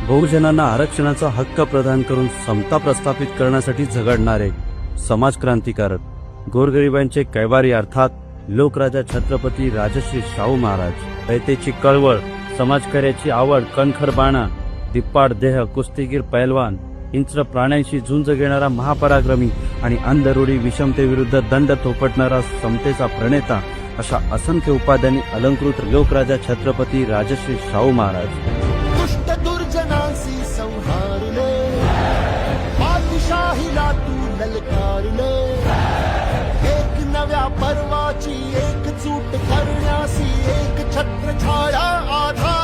बहुजनांना आरक्षणाचा हक्क प्रदान करून समता प्रस्थापित करण्यासाठी झगडणारे समाज क्रांतिकारक, गोरगरिबांचे कैवारी अर्थात लोकराजा छत्रपती राजश्री शाहू महाराज, रयतेची कळवळ, समाजकार्याची आवड, कणखर बाणा, दिप्पाड देह, कुस्तीगीर पैलवान, हिंस्र प्राण्यांशी झुंज घेणारा महापराक्रमी आणि अंधरूढी विषमतेविरुद्ध दंड थोपटणारा समतेचा प्रणेता अशा असंख्य उपाध्यांनी अलंकृत लोकराजा छत्रपती राजश्री शाहू महाराज दुष्ट दुर्जनांसी संहारले, बादशाहीला तू ललकारले, एक नव्या पर्वाची एकजूट करण्यासी एक छत्रछाया आधार